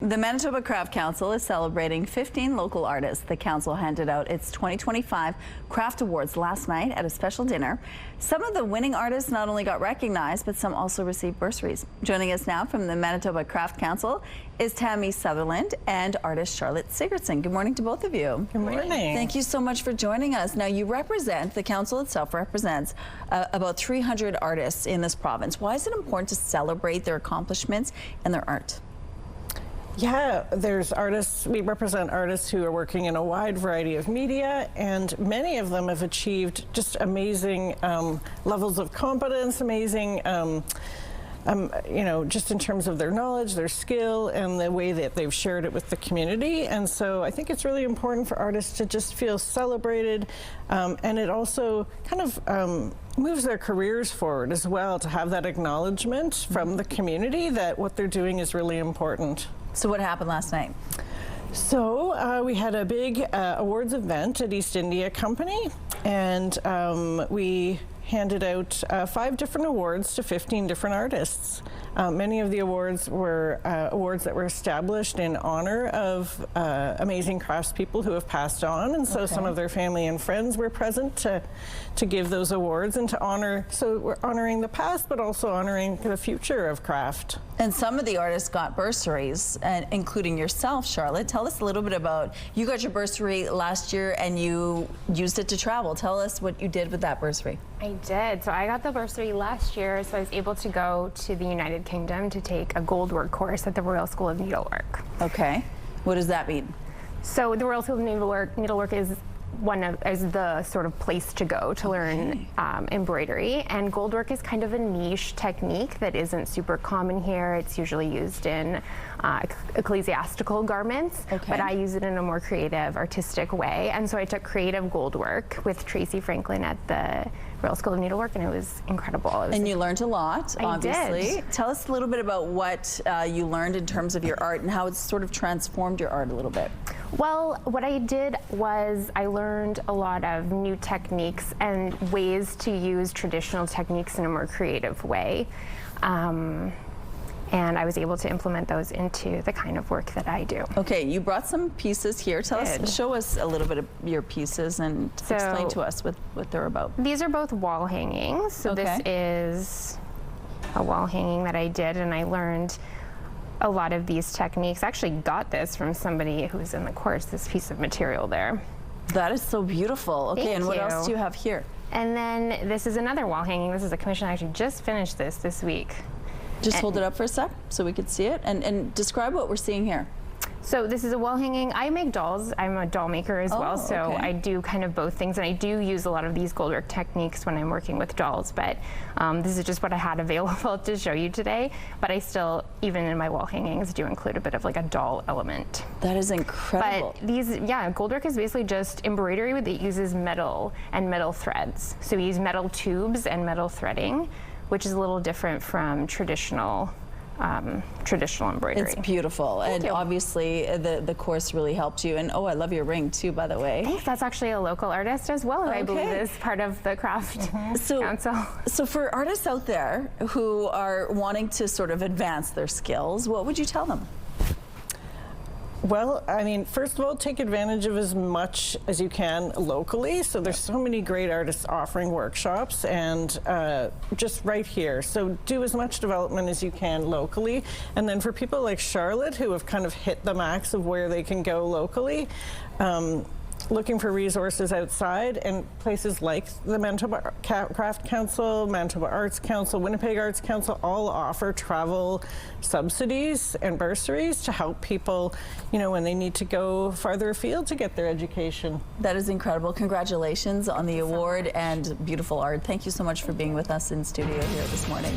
The Manitoba Craft Council is celebrating 15 local artists. The council handed out its 2025 Craft Awards last night at a special dinner. Some of the winning artists not only got recognized, but some also received bursaries. Joining us now from the Manitoba Craft Council is Tammy Sutherland and artist Charlotte Sigurdson. Good morning to both of you. Good morning. Thank you so much for joining us. Now, you represent, the council itself represents about 300 artists in this province. Why is it important to celebrate their accomplishments and their art? Yeah, there's artists, we represent artists who are working in a wide variety of media, and many of them have achieved just amazing levels of competence, amazing, you know, just in terms of their knowledge, their skill, and the way that they've shared it with the community. And so I think it's really important for artists to just feel celebrated, and it also kind of moves their careers forward as well, to have that acknowledgement from the community that what they're doing is really important. So what happened last night? So we had a big awards event at East India Company, and we handed out 5 different awards to 15 different artists. Many of the awards were awards that were established in honor of amazing craftspeople who have passed on, and so some of their family and friends were present to give those awards and to honor, so we're honoring the past but also honoring the future of craft. And some of the artists got bursaries, and including yourself, Charlotte. Tell us a little bit about, you got your bursary last year and you used it to travel. Tell us what you did with that bursary. I did. So I got the bursary last year, so I was able to go to the United Kingdom to take a gold work course at the Royal School of Needlework. Okay. What does that mean? So the Royal School of Needlework is the sort of place to go to learn embroidery, and gold work is kind of a niche technique that isn't super common here. It's usually used in ecclesiastical garments, but I use it in a more creative, artistic way. And so I took creative gold work with Tracy Franklin at the Royal School of Needlework, and it was incredible. And you learned a lot, obviously. I did. Tell us a little bit about what you learned in terms of your art and how it's sort of transformed your art a little bit. Well, what I did was I learned a lot of new techniques and ways to use traditional techniques in a more creative way. And I was able to implement those into the kind of work that I do. Okay, you brought some pieces here. Show us a little bit of your pieces and explain to us what they're about. These are both wall hangings. So this is a wall hanging that I did, and I learned a lot of these techniques. I actually got this from somebody who was in the course, this piece of material there. That is so beautiful. Okay, and what else do you have here? And then this is another wall hanging. This is a commission. I actually just finished this week. Just hold it up for a sec so we could see it, and describe what we're seeing here. So this is a wall hanging. I make dolls. I'm a doll maker as well, so I do kind of both things, and I do use a lot of these gold work techniques when I'm working with dolls, but this is just what I had available to show you today. But I still, even in my wall hangings, do include a bit of like a doll element. That is incredible. But these, gold work is basically just embroidery that uses metal and metal threads. So we use metal tubes and metal threading, which is a little different from traditional embroidery. It's beautiful. Thank you. Obviously the course really helped you. And I love your ring too, by the way. Thanks. That's actually a local artist as well, who I believe is part of the Craft Council. So for artists out there who are wanting to sort of advance their skills, what would you tell them? Well, I mean, first of all, take advantage of as much as you can locally. So there's so many great artists offering workshops, and just right here. So do as much development as you can locally. And then for people like Charlotte, who have kind of hit the max of where they can go locally, looking for resources outside, and places like the Manitoba Craft Council, Manitoba Arts Council, Winnipeg Arts Council all offer travel subsidies and bursaries to help people, you know, when they need to go farther afield to get their education. That is incredible. Congratulations on the award and beautiful art. Thank you so much for being with us in studio here this morning.